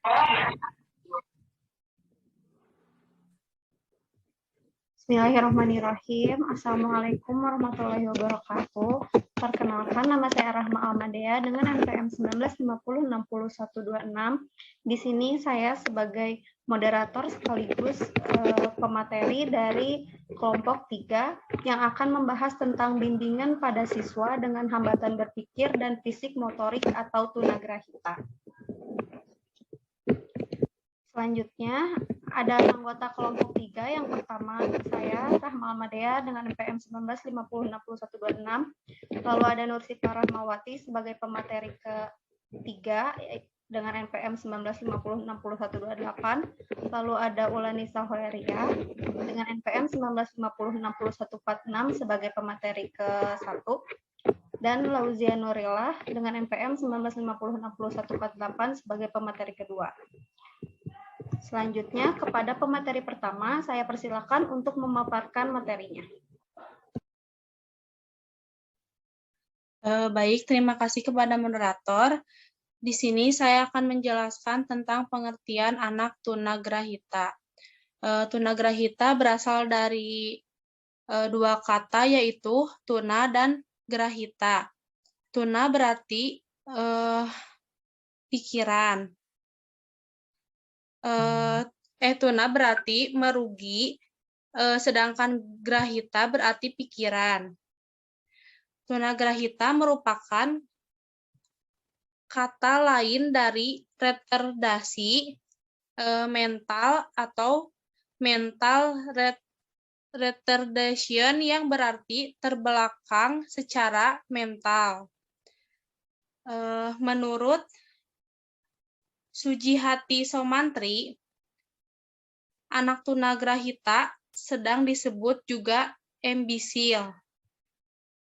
Bismillahirrahmanirrahim. Assalamualaikum warahmatullahi wabarakatuh. Perkenalkan, nama saya Rahma Almadea dengan NPM 1950606126. Di sini saya sebagai moderator sekaligus pemateri dari kelompok 3 yang akan membahas tentang bimbingan pada siswa dengan hambatan berpikir dan fisik motorik atau tunagrahita. Selanjutnya, ada anggota kelompok 3. Yang pertama, saya, Rahma Almadea, dengan NPM 19506126. Lalu ada Nursita Rahmawati sebagai pemateri ke-3 dengan NPM 19506128. Lalu ada Ulanisa Hoeria dengan NPM 19506146 sebagai pemateri ke-1. Dan Lauzia Nurillah dengan NPM 19506148 sebagai pemateri kedua. Selanjutnya, kepada pemateri pertama, saya persilakan untuk memaparkan materinya. Baik, terima kasih kepada moderator. Di sini saya akan menjelaskan tentang pengertian anak tunagrahita. Tunagrahita berasal dari dua kata, yaitu tuna dan grahita. Tuna berarti pikiran. Tuna berarti merugi, sedangkan grahita berarti pikiran. Tunagrahita merupakan kata lain dari retardasi mental atau mental retardation yang berarti terbelakang secara mental. Menurut Sujihati Somantri, anak tunagrahita sedang disebut juga imbisil.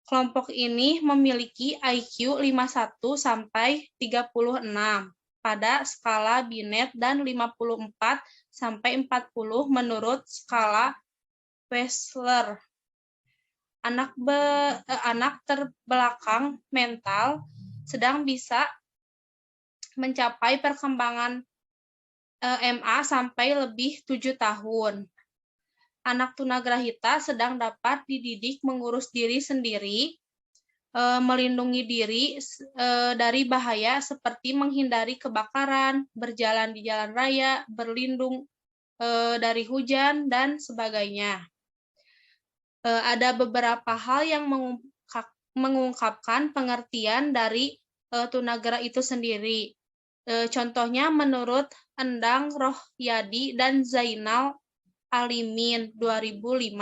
Kelompok ini memiliki IQ 51 sampai 36 pada skala Binet dan 54 sampai 40 menurut skala Wechsler. Anak terbelakang mental sedang bisa mencapai perkembangan MA sampai lebih 7 tahun. Anak tunagrahita sedang dapat dididik mengurus diri sendiri, melindungi diri dari bahaya seperti menghindari kebakaran, berjalan di jalan raya, berlindung dari hujan, dan sebagainya. Ada beberapa hal yang mengungkapkan pengertian dari tunagra itu sendiri. Contohnya menurut Endang Rohyadi dan Zainal Alimin 2005,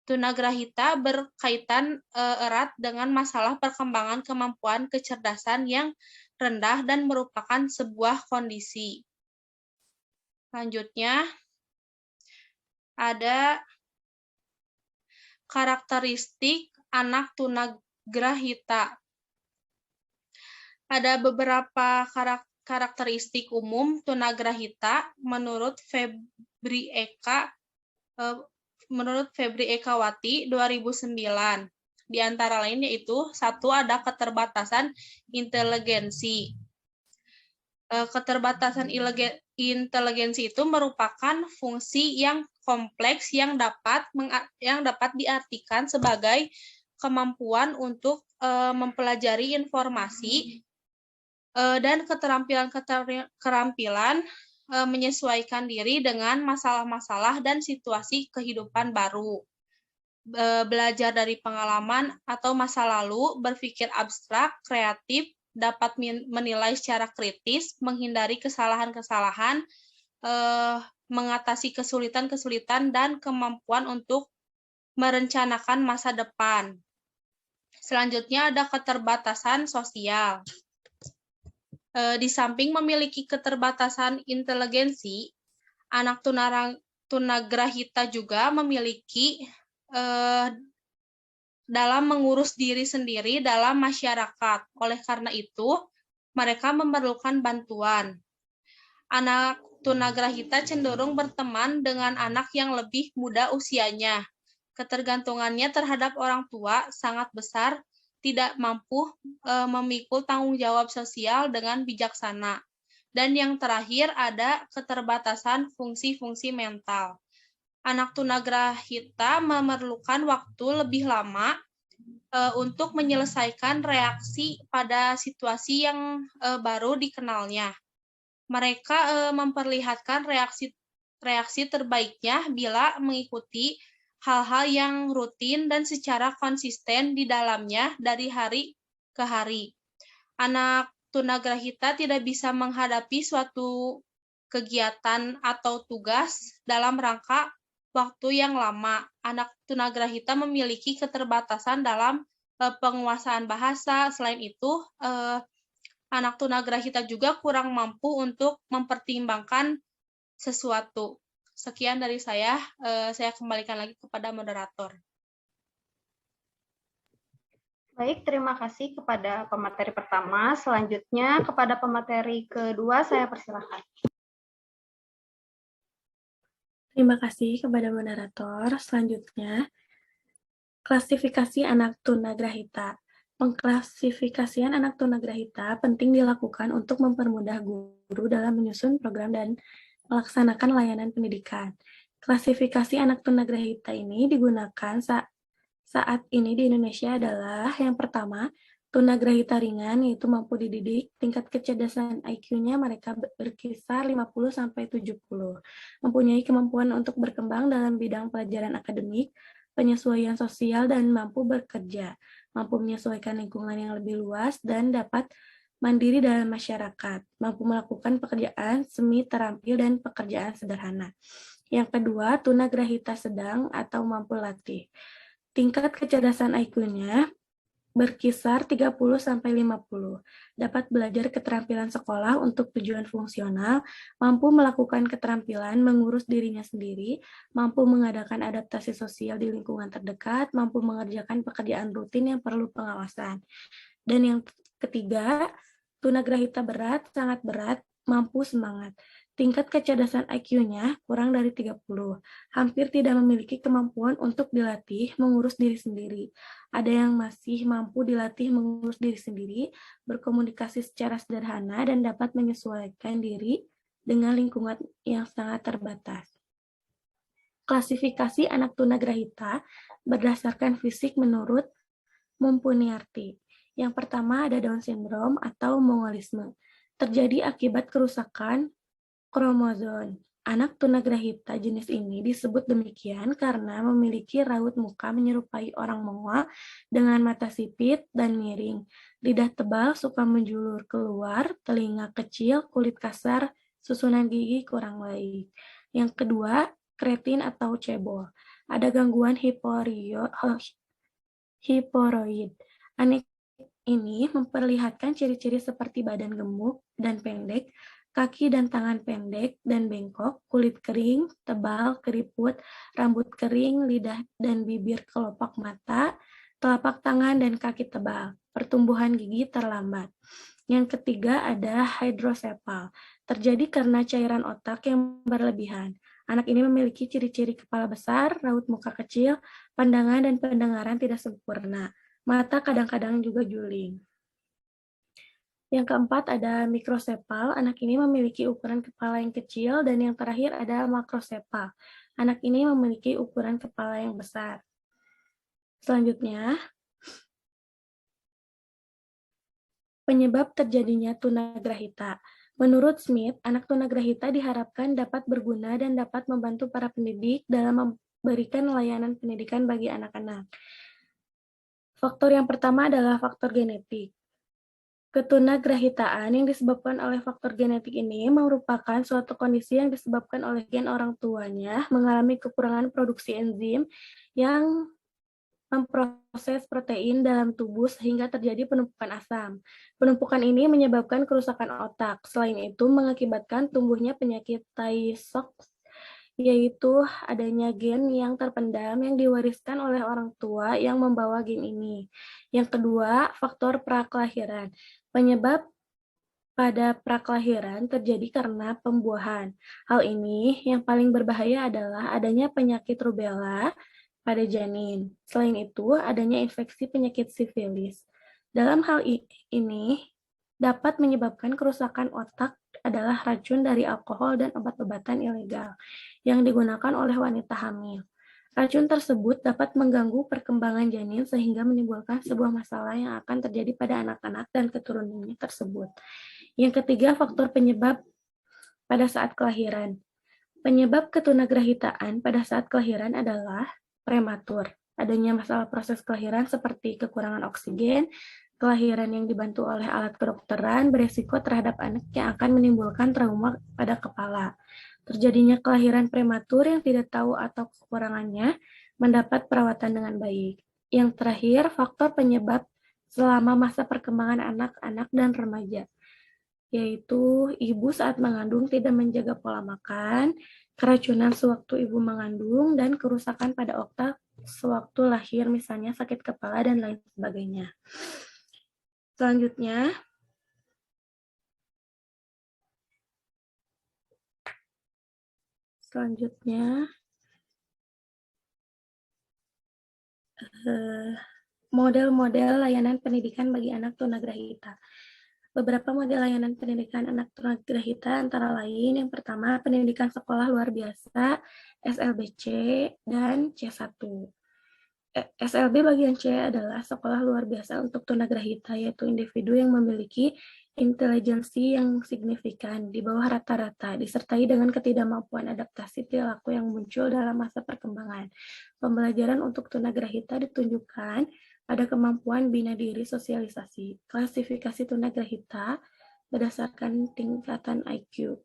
tunagrahita berkaitan erat dengan masalah perkembangan kemampuan kecerdasan yang rendah dan merupakan sebuah kondisi. Selanjutnya, ada karakteristik anak tunagrahita. Ada beberapa karakteristik umum tunagrahita menurut Febri Ekawati 2009. Di antara lain yaitu 1, ada keterbatasan inteligensi. Keterbatasan inteligensi itu merupakan fungsi yang kompleks yang dapat diartikan sebagai kemampuan untuk mempelajari informasi dan keterampilan menyesuaikan diri dengan masalah-masalah dan situasi kehidupan baru. Belajar dari pengalaman atau masa lalu, berpikir abstrak, kreatif, dapat menilai secara kritis, menghindari kesalahan-kesalahan, mengatasi kesulitan-kesulitan, dan kemampuan untuk merencanakan masa depan. Selanjutnya ada keterbatasan sosial. Di samping memiliki keterbatasan inteligensi, anak tunagrahita juga memiliki dalam mengurus diri sendiri dalam masyarakat. Oleh karena itu, mereka memerlukan bantuan. Anak tunagrahita cenderung berteman dengan anak yang lebih muda usianya. Ketergantungannya terhadap orang tua sangat besar, tidak mampu memikul tanggung jawab sosial dengan bijaksana. Dan yang terakhir ada keterbatasan fungsi-fungsi mental. Anak tunagrahita memerlukan waktu lebih lama untuk menyelesaikan reaksi pada situasi yang baru dikenalnya. Mereka memperlihatkan reaksi terbaiknya bila mengikuti hal-hal yang rutin dan secara konsisten di dalamnya dari hari ke hari. Anak tunagrahita tidak bisa menghadapi suatu kegiatan atau tugas dalam rangka waktu yang lama. Anak tunagrahita memiliki keterbatasan dalam penguasaan bahasa. Selain itu, anak tunagrahita juga kurang mampu untuk mempertimbangkan sesuatu. Sekian dari saya kembalikan lagi kepada moderator. Baik, terima kasih kepada pemateri pertama. Selanjutnya kepada pemateri kedua saya persilahkan. Terima kasih kepada moderator. Selanjutnya, klasifikasi anak tunagrahita. Pengklasifikasian anak tunagrahita penting dilakukan untuk mempermudah guru dalam menyusun program dan melaksanakan layanan pendidikan. Klasifikasi anak tunagrahita ini digunakan saat ini di Indonesia adalah yang pertama, tunagrahita ringan, yaitu mampu dididik, tingkat kecerdasan IQ-nya mereka berkisar 50-70, mempunyai kemampuan untuk berkembang dalam bidang pelajaran akademik, penyesuaian sosial, dan mampu bekerja, mampu menyesuaikan lingkungan yang lebih luas, dan dapat mandiri dalam masyarakat, mampu melakukan pekerjaan semi terampil dan pekerjaan sederhana. Yang kedua, tunagrahita sedang atau mampu latih. Tingkat kecerdasan IQ-nya berkisar 30-50, dapat belajar keterampilan sekolah untuk tujuan fungsional, mampu melakukan keterampilan mengurus dirinya sendiri, mampu mengadakan adaptasi sosial di lingkungan terdekat, mampu mengerjakan pekerjaan rutin yang perlu pengawasan. Dan yang ketiga, tunagrahita berat, sangat berat, mampu semangat. Tingkat kecerdasan IQ-nya kurang dari 30, hampir tidak memiliki kemampuan untuk dilatih mengurus diri sendiri. Ada yang masih mampu dilatih mengurus diri sendiri, berkomunikasi secara sederhana, dan dapat menyesuaikan diri dengan lingkungan yang sangat terbatas. Klasifikasi anak tunagrahita berdasarkan fisik menurut Mumpuniarti. Yang pertama ada Down syndrome atau mongolisme. Terjadi akibat kerusakan kromosom. Anak tunagrahita jenis ini disebut demikian karena memiliki raut muka menyerupai orang Mongol dengan mata sipit dan miring, lidah tebal suka menjulur keluar, telinga kecil, kulit kasar, susunan gigi kurang baik. Yang kedua, kretin atau cebol. Ada gangguan hiporoid. Anak ini memperlihatkan ciri-ciri seperti badan gemuk dan pendek, kaki dan tangan pendek dan bengkok, kulit kering, tebal, keriput, rambut kering, lidah dan bibir kelopak mata, telapak tangan dan kaki tebal, pertumbuhan gigi terlambat. Yang ketiga ada hydrocephalus, terjadi karena cairan otak yang berlebihan. Anak ini memiliki ciri-ciri kepala besar, raut muka kecil, pandangan dan pendengaran tidak sempurna. Mata kadang-kadang juga juling. Yang keempat ada mikrosepal. Anak ini memiliki ukuran kepala yang kecil, dan yang terakhir ada makrosepal. Anak ini memiliki ukuran kepala yang besar. Selanjutnya, penyebab terjadinya tunagrahita. Menurut Smith, anak tunagrahita diharapkan dapat berguna dan dapat membantu para pendidik dalam memberikan layanan pendidikan bagi anak-anak. Faktor yang pertama adalah faktor genetik. Ketunagrahitaan yang disebabkan oleh faktor genetik ini merupakan suatu kondisi yang disebabkan oleh gen orang tuanya mengalami kekurangan produksi enzim yang memproses protein dalam tubuh sehingga terjadi penumpukan asam. Penumpukan ini menyebabkan kerusakan otak. Selain itu mengakibatkan tumbuhnya penyakit Tay Sachs, yaitu adanya gen yang terpendam yang diwariskan oleh orang tua yang membawa gen ini. Yang kedua, faktor prakelahiran. Penyebab pada prakelahiran terjadi karena pembuahan. Hal ini yang paling berbahaya adalah adanya penyakit rubella pada janin. Selain itu, adanya infeksi penyakit sifilis. Dalam hal ini dapat menyebabkan kerusakan otak adalah racun dari alkohol dan obat-obatan ilegal yang digunakan oleh wanita hamil. Racun tersebut dapat mengganggu perkembangan janin sehingga menimbulkan sebuah masalah yang akan terjadi pada anak-anak dan keturunannya tersebut. Yang ketiga, faktor penyebab pada saat kelahiran. Penyebab ketunagrahitaan pada saat kelahiran adalah prematur. Adanya masalah proses kelahiran seperti kekurangan oksigen, kelahiran yang dibantu oleh alat kedokteran beresiko terhadap anak yang akan menimbulkan trauma pada kepala. Terjadinya kelahiran prematur yang tidak tahu atau kekurangannya mendapat perawatan dengan baik. Yang terakhir, faktor penyebab selama masa perkembangan anak-anak dan remaja, yaitu ibu saat mengandung tidak menjaga pola makan, keracunan sewaktu ibu mengandung, dan kerusakan pada otak sewaktu lahir, misalnya sakit kepala dan lain sebagainya. Selanjutnya, model-model layanan pendidikan bagi anak tunagrahita. Beberapa model layanan pendidikan anak tunagrahita antara lain, yang pertama, pendidikan sekolah luar biasa, SLBC, dan C1. SLB bagian C adalah sekolah luar biasa untuk tunagrahita, yaitu individu yang memiliki intelijensi yang signifikan di bawah rata-rata, disertai dengan ketidakmampuan adaptasi perilaku yang muncul dalam masa perkembangan. Pembelajaran untuk tunagrahita ditunjukkan pada kemampuan bina diri sosialisasi. Klasifikasi tunagrahita berdasarkan tingkatan IQ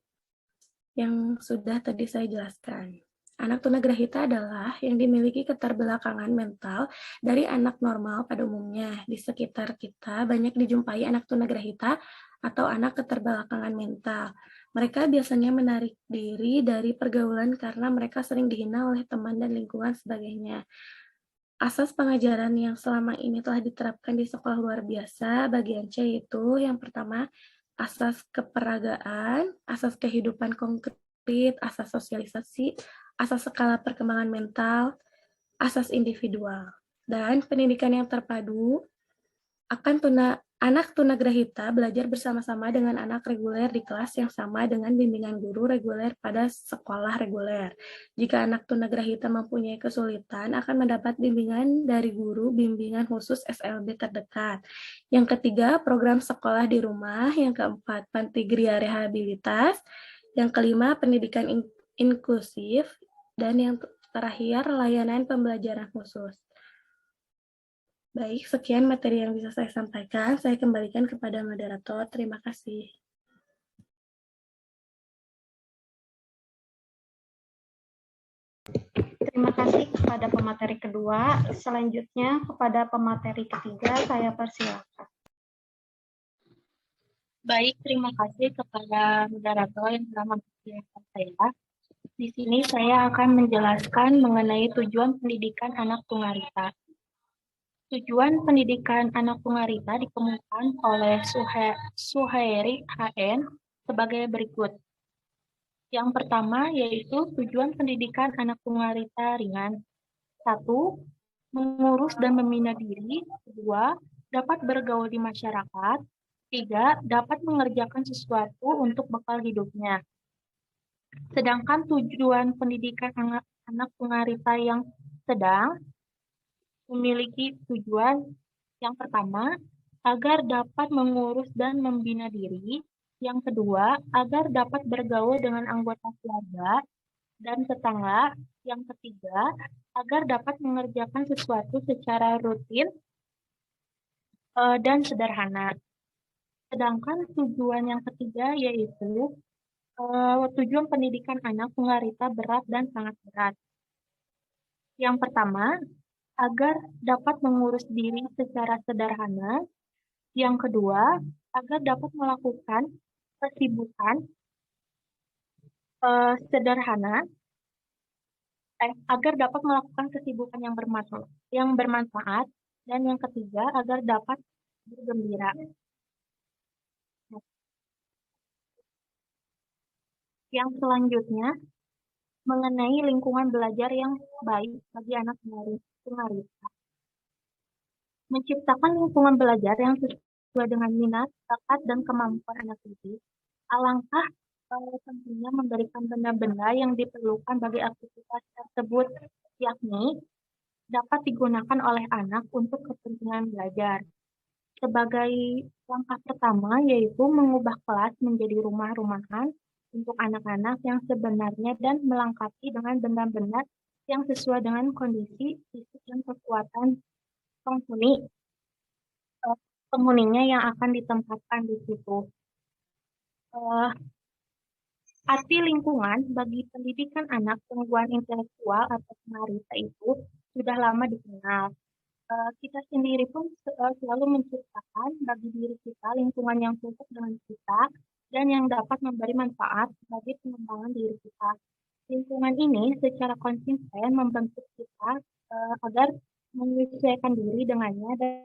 yang sudah tadi saya jelaskan. Anak tunagrahita adalah yang dimiliki keterbelakangan mental dari anak normal pada umumnya. Di sekitar kita banyak dijumpai anak tunagrahita atau anak keterbelakangan mental. Mereka biasanya menarik diri dari pergaulan karena mereka sering dihina oleh teman dan lingkungan sebagainya. Asas pengajaran yang selama ini telah diterapkan di sekolah luar biasa bagian C itu yang pertama, asas keperagaan, asas kehidupan konkret, asas sosialisasi, asas skala perkembangan mental, asas individual. Dan pendidikan yang terpadu akan anak tunagrahita belajar bersama-sama dengan anak reguler di kelas yang sama dengan bimbingan guru reguler pada sekolah reguler. Jika anak tunagrahita mempunyai kesulitan, akan mendapat bimbingan dari guru bimbingan khusus SLB terdekat. Yang ketiga, program sekolah di rumah. Yang keempat, pantigria rehabilitas. Yang kelima, pendidikan inklusif. Dan yang terakhir, layanan pembelajaran khusus. Baik, sekian materi yang bisa saya sampaikan. Saya kembalikan kepada moderator. Terima kasih. Terima kasih kepada pemateri kedua. Selanjutnya kepada pemateri ketiga, saya persilakan. Baik, terima kasih kepada moderator yang telah mempersilahkan saya. Di sini saya akan menjelaskan mengenai tujuan pendidikan anak tunggarita. Tujuan pendidikan anak tunggarita dikemukakan oleh Suhairi HN sebagai berikut. Yang pertama yaitu tujuan pendidikan anak tunggarita ringan. 1. Mengurus dan membina diri. 2. Dapat bergaul di masyarakat. 3. Dapat mengerjakan sesuatu untuk bekal hidupnya. Sedangkan tujuan pendidikan anak tunggarita yang sedang memiliki tujuan yang pertama, agar dapat mengurus dan membina diri. Yang kedua, agar dapat bergaul dengan anggota keluarga dan tetangga. Yang ketiga, agar dapat mengerjakan sesuatu secara rutin dan sederhana. Sedangkan tujuan yang ketiga yaitu tujuan pendidikan anak tunggarita berat dan sangat berat. Yang pertama, agar dapat mengurus diri secara sederhana. Yang kedua, agar dapat melakukan kesibukan sederhana, agar dapat melakukan kesibukan yang bermanfaat. Dan yang ketiga, agar dapat bergembira. Yang selanjutnya, mengenai lingkungan belajar yang baik bagi anak tunggarita. Menciptakan lingkungan belajar yang sesuai dengan minat, bakat, dan kemampuan anak didik Alangkah tentunya memberikan benda-benda yang diperlukan bagi aktivitas tersebut, yakni dapat digunakan oleh anak untuk kepentingan belajar. Sebagai langkah pertama yaitu mengubah kelas menjadi rumah-rumahan untuk anak-anak yang sebenarnya dan melengkapi dengan benda-benda yang sesuai dengan kondisi fisik dan kekuatan penghuninya yang akan ditempatkan di situ. Arti lingkungan bagi pendidikan anak gangguan intelektual atau tunarita itu sudah lama dikenal. Kita sendiri pun selalu menciptakan bagi diri kita lingkungan yang cocok dengan kita dan yang dapat memberi manfaat bagi pengembangan diri kita. Lingkungan ini secara konsisten membentuk kita agar menyesuaikan diri dengannya dan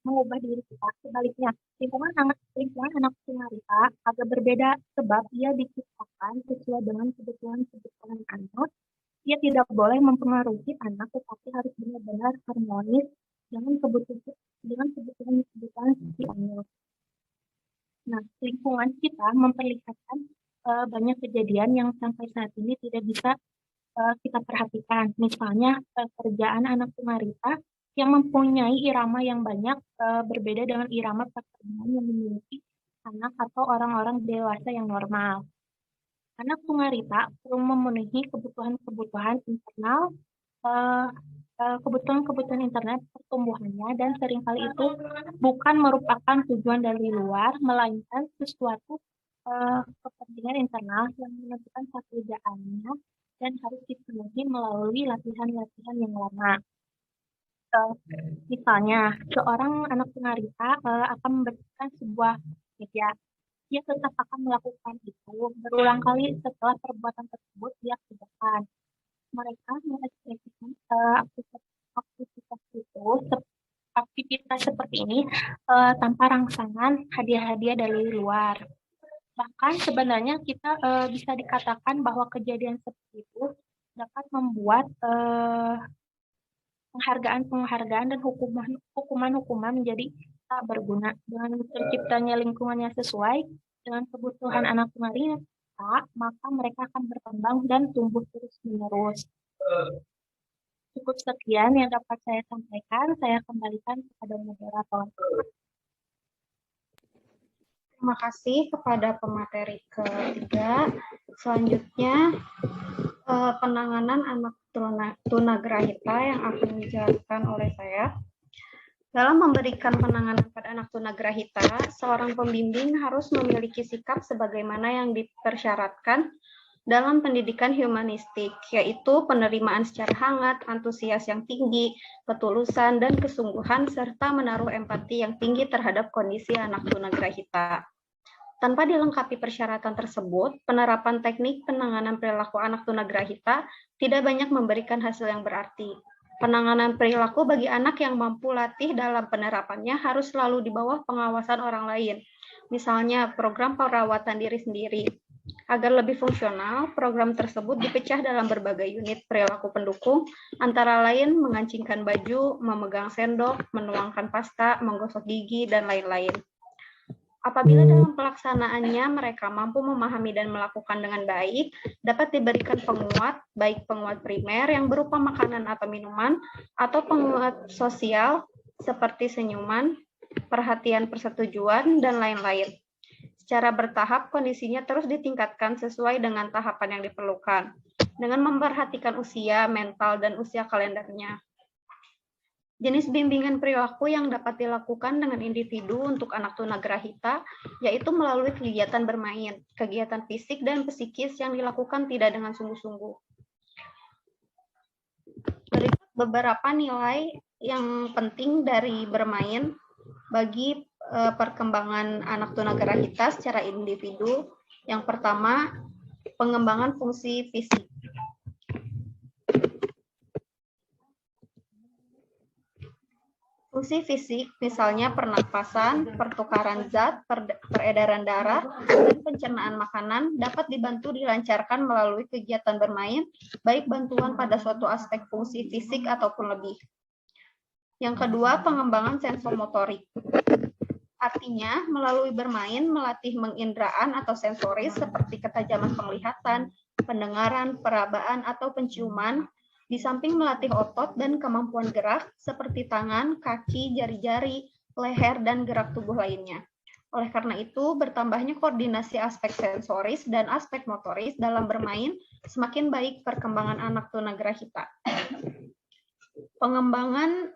mengubah diri kita. Sebaliknya, lingkungan anak tunarita agak berbeda sebab ia diciptakan sesuai dengan kebutuhan anak. Ia tidak boleh mempengaruhi anak, tetapi harus benar-benar harmonis dengan kebutuhan si anak. Nah, lingkungan kita memperlihatkan banyak kejadian yang sampai saat ini tidak bisa kita perhatikan. Misalnya kerjaan anak tunarita yang mempunyai irama yang banyak berbeda dengan irama pekerjaan yang dimiliki anak atau orang-orang dewasa yang normal. Anak tunarita perlu memenuhi kebutuhan-kebutuhan internal, kebutuhan-kebutuhan internet pertumbuhannya, dan seringkali itu bukan merupakan tujuan dari luar, melainkan sesuatu kepentingan internal yang menentukan pekerjaannya dan harus dipenuhi melalui latihan-latihan yang lama. Misalnya, seorang anak tunarita akan membersihkan sebuah meja. Dia tetap akan melakukan itu berulang kali setelah perbuatan tersebut dia kerjakan. Mereka mengekspresikan aktivitas seperti ini tanpa rangsangan hadiah-hadiah dari luar. Bahkan sebenarnya kita bisa dikatakan bahwa kejadian seperti itu dapat membuat penghargaan dan hukuman menjadi tak berguna. Dengan terciptanya lingkungan yang sesuai dengan kebutuhan anak tunarita, maka mereka akan berkembang dan tumbuh terus-menerus. Cukup sekian yang dapat saya sampaikan. Saya kembalikan kepada moderator. Terima kasih kepada pemateri ketiga. Selanjutnya, penanganan anak tunagrahita yang akan dijelaskan oleh saya. Dalam memberikan penanganan pada anak tunagrahita, seorang pembimbing harus memiliki sikap sebagaimana yang dipersyaratkan dalam pendidikan humanistik, yaitu penerimaan secara hangat, antusias yang tinggi, ketulusan, dan kesungguhan, serta menaruh empati yang tinggi terhadap kondisi anak tunagrahita. Tanpa dilengkapi persyaratan tersebut, penerapan teknik penanganan perilaku anak tunagrahita tidak banyak memberikan hasil yang berarti. Penanganan perilaku bagi anak yang mampu latih dalam penerapannya harus selalu di bawah pengawasan orang lain. Misalnya, program perawatan diri sendiri. Agar lebih fungsional, program tersebut dipecah dalam berbagai unit perilaku pendukung, antara lain mengancingkan baju, memegang sendok, menuangkan pasta, menggosok gigi, dan lain-lain. Apabila dalam pelaksanaannya mereka mampu memahami dan melakukan dengan baik, dapat diberikan penguat, baik penguat primer yang berupa makanan atau minuman, atau penguat sosial seperti senyuman, perhatian persetujuan, dan lain-lain. Secara bertahap, kondisinya terus ditingkatkan sesuai dengan tahapan yang diperlukan, dengan memperhatikan usia, mental, dan usia kalendernya. Jenis bimbingan perilaku yang dapat dilakukan dengan individu untuk anak tunagrahita, yaitu melalui kegiatan bermain, kegiatan fisik dan psikis yang dilakukan tidak dengan sungguh-sungguh. Berikut beberapa nilai yang penting dari bermain bagi perkembangan anak tunagrahita secara individu. Yang pertama, pengembangan fungsi fisik. Fungsi fisik, misalnya pernapasan, pertukaran zat, peredaran darah, dan pencernaan makanan dapat dibantu dilancarkan melalui kegiatan bermain, baik bantuan pada suatu aspek fungsi fisik ataupun lebih. Yang kedua, pengembangan sensomotorik. Artinya, melalui bermain melatih menginderaan atau sensoris seperti ketajaman penglihatan, pendengaran, perabaan, atau penciuman, di samping melatih otot dan kemampuan gerak seperti tangan, kaki, jari-jari, leher, dan gerak tubuh lainnya. Oleh karena itu, bertambahnya koordinasi aspek sensoris dan aspek motoris dalam bermain semakin baik perkembangan anak tunagrahita. Pengembangan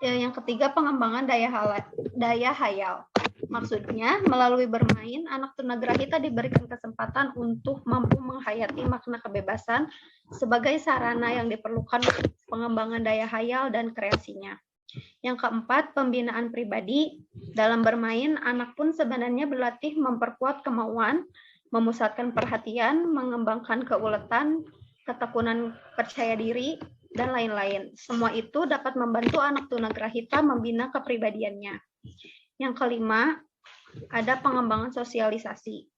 yang ketiga, pengembangan daya hayal. Maksudnya, melalui bermain, anak tunagrahita diberikan kesempatan untuk mampu menghayati makna kebebasan sebagai sarana yang diperlukan untuk pengembangan daya hayal dan kreasinya. Yang keempat, pembinaan pribadi. Dalam bermain, anak pun sebenarnya berlatih memperkuat kemauan, memusatkan perhatian, mengembangkan keuletan, ketekunan percaya diri, dan lain-lain. Semua itu dapat membantu anak tunagrahita membina kepribadiannya. Yang kelima, ada pengembangan sosialisasi.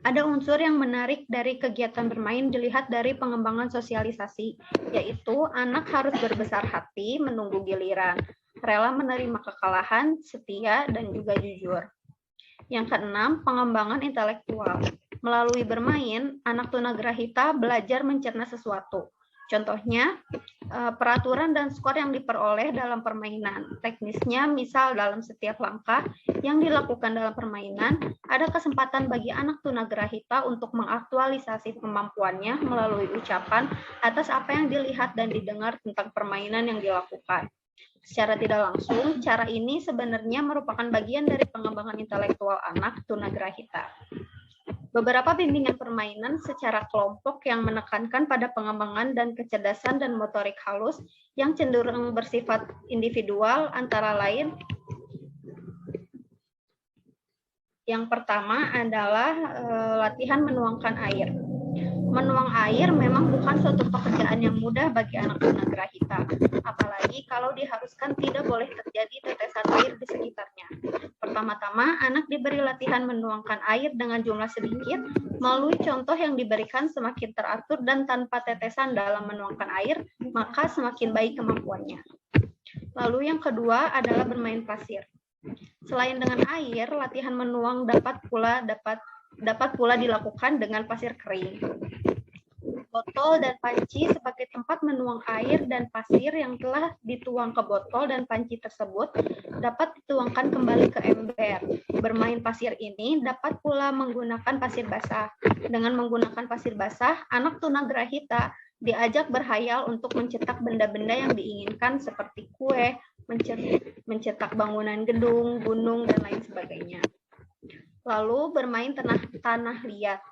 Ada unsur yang menarik dari kegiatan bermain dilihat dari pengembangan sosialisasi, yaitu anak harus berbesar hati menunggu giliran, rela menerima kekalahan, setia, dan juga jujur. Yang keenam, pengembangan intelektual. Melalui bermain, anak tunagrahita belajar mencerna sesuatu. Contohnya, peraturan dan skor yang diperoleh dalam permainan. Teknisnya, misal dalam setiap langkah yang dilakukan dalam permainan, ada kesempatan bagi anak tunagrahita untuk mengaktualisasi kemampuannya melalui ucapan atas apa yang dilihat dan didengar tentang permainan yang dilakukan. Secara tidak langsung, cara ini sebenarnya merupakan bagian dari pengembangan intelektual anak tunagrahita. Beberapa bimbingan permainan secara kelompok yang menekankan pada pengembangan dan kecerdasan dan motorik halus yang cenderung bersifat individual antara lain. Yang pertama adalah latihan menuangkan air. Menuang air memang bukan suatu pekerjaan yang mudah bagi anak tunagrahita, apalagi kalau diharuskan tidak boleh terjadi tetesan air di sekitarnya. Pertama-tama, anak diberi latihan menuangkan air dengan jumlah sedikit, melalui contoh yang diberikan semakin teratur dan tanpa tetesan dalam menuangkan air, maka semakin baik kemampuannya. Lalu yang kedua adalah bermain pasir. Selain dengan air, latihan menuang dapat pula dilakukan dengan pasir kering. Botol dan panci sebagai tempat menuang air dan pasir yang telah dituang ke botol dan panci tersebut dapat dituangkan kembali ke ember. Bermain pasir ini dapat pula menggunakan pasir basah. Dengan menggunakan pasir basah, anak tunagrahita diajak berhayal untuk mencetak benda-benda yang diinginkan seperti kue, mencetak bangunan gedung, gunung, dan lain sebagainya. Lalu bermain tanah liat.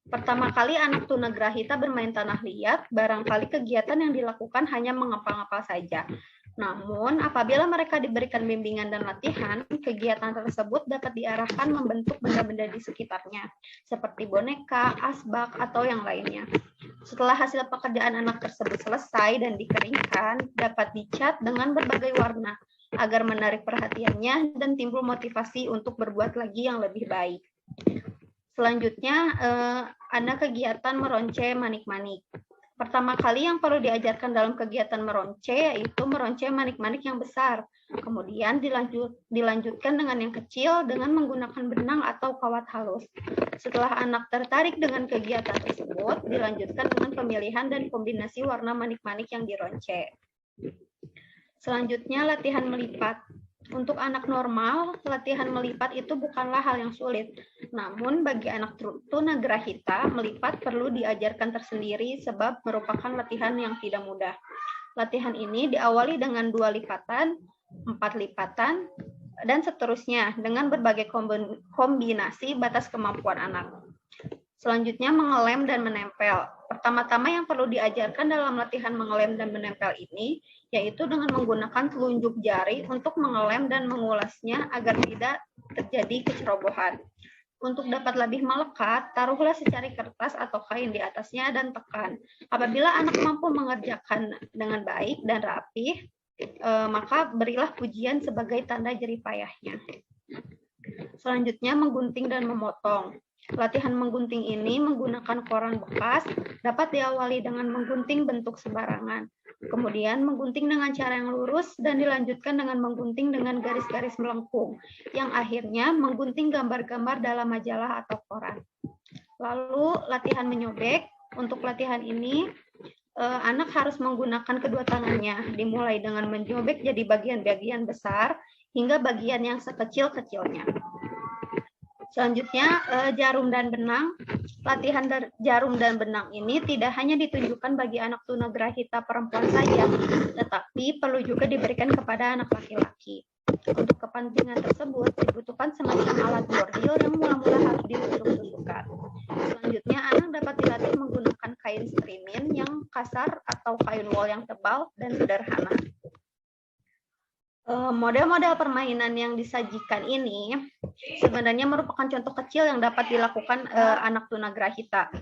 Pertama kali anak tunagrahita bermain tanah liat, barangkali kegiatan yang dilakukan hanya mengepal-ngepal saja. Namun, apabila mereka diberikan bimbingan dan latihan, kegiatan tersebut dapat diarahkan membentuk benda-benda di sekitarnya, seperti boneka, asbak, atau yang lainnya. Setelah hasil pekerjaan anak tersebut selesai dan dikeringkan, dapat dicat dengan berbagai warna, agar menarik perhatiannya dan timbul motivasi untuk berbuat lagi yang lebih baik. Selanjutnya, ada kegiatan meronce manik-manik. Pertama kali yang perlu diajarkan dalam kegiatan meronce yaitu meronce manik-manik yang besar. Kemudian dilanjutkan dengan yang kecil dengan menggunakan benang atau kawat halus. Setelah anak tertarik dengan kegiatan tersebut, dilanjutkan dengan pemilihan dan kombinasi warna manik-manik yang dironce. Selanjutnya, latihan melipat. Untuk anak normal, latihan melipat itu bukanlah hal yang sulit. Namun, bagi anak tunagrahita, melipat perlu diajarkan tersendiri sebab merupakan latihan yang tidak mudah. Latihan ini diawali dengan 2 lipatan, 4 lipatan, dan seterusnya dengan berbagai kombinasi batas kemampuan anak. Selanjutnya, mengelem dan menempel. Pertama-tama yang perlu diajarkan dalam latihan mengelem dan menempel ini, yaitu dengan menggunakan telunjuk jari untuk mengelem dan mengulasnya agar tidak terjadi kecerobohan. Untuk dapat lebih melekat, taruhlah secari kertas atau kain di atasnya dan tekan. Apabila anak mampu mengerjakan dengan baik dan rapih, maka berilah pujian sebagai tanda jerih payahnya. Selanjutnya, menggunting dan memotong. Latihan menggunting ini menggunakan koran bekas dapat diawali dengan menggunting bentuk sembarangan. Kemudian menggunting dengan cara yang lurus dan dilanjutkan dengan menggunting dengan garis-garis melengkung, yang akhirnya menggunting gambar-gambar dalam majalah atau koran. Lalu latihan menyobek. Untuk latihan ini, anak harus menggunakan kedua tangannya, dimulai dengan menyobek jadi bagian-bagian besar hingga bagian yang sekecil-kecilnya. Selanjutnya, jarum dan benang. Latihan jarum dan benang ini tidak hanya ditunjukkan bagi anak tunagrahita perempuan saja, tetapi perlu juga diberikan kepada anak laki-laki. Untuk kepentingan tersebut dibutuhkan semacam alat bordil yang mula-mula harus ditusuk-tusukkan. Selanjutnya, anak dapat dilatih menggunakan kain strimin yang kasar atau kain wol yang tebal dan sederhana. Model-model permainan yang disajikan ini sebenarnya merupakan contoh kecil yang dapat dilakukan anak tunagrahita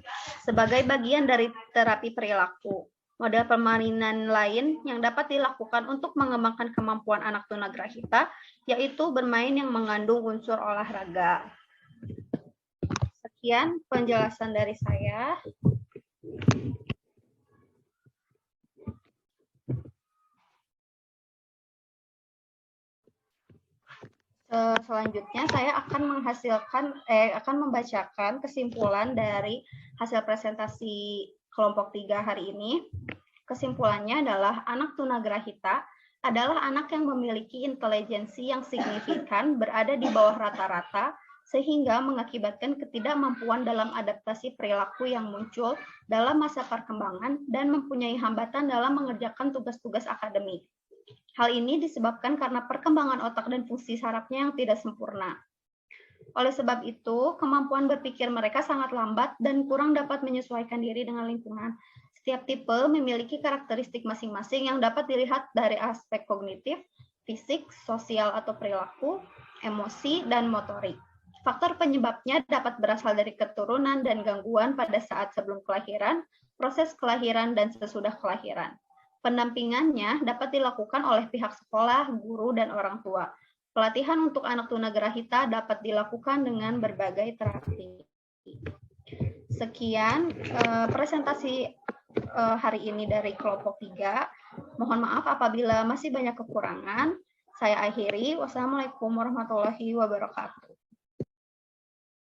sebagai bagian dari terapi perilaku. Model permainan lain yang dapat dilakukan untuk mengembangkan kemampuan anak tunagrahita yaitu bermain yang mengandung unsur olahraga. Sekian penjelasan dari saya. Selanjutnya saya akan membacakan kesimpulan dari hasil presentasi kelompok 3 hari ini. Kesimpulannya adalah anak tunagrahita adalah anak yang memiliki intelijensi yang signifikan berada di bawah rata-rata sehingga mengakibatkan ketidakmampuan dalam adaptasi perilaku yang muncul dalam masa perkembangan dan mempunyai hambatan dalam mengerjakan tugas-tugas akademik. Hal ini disebabkan karena perkembangan otak dan fungsi sarafnya yang tidak sempurna. Oleh sebab itu, kemampuan berpikir mereka sangat lambat dan kurang dapat menyesuaikan diri dengan lingkungan. Setiap tipe memiliki karakteristik masing-masing yang dapat dilihat dari aspek kognitif, fisik, sosial atau perilaku, emosi, dan motorik. Faktor penyebabnya dapat berasal dari keturunan dan gangguan pada saat sebelum kelahiran, proses kelahiran, dan sesudah kelahiran. Pendampingannya dapat dilakukan oleh pihak sekolah, guru, dan orang tua. Pelatihan untuk anak tunagrahita dapat dilakukan dengan berbagai terapi. Sekian presentasi hari ini dari kelompok 3. Mohon maaf apabila masih banyak kekurangan. Saya akhiri. Wassalamualaikum warahmatullahi wabarakatuh.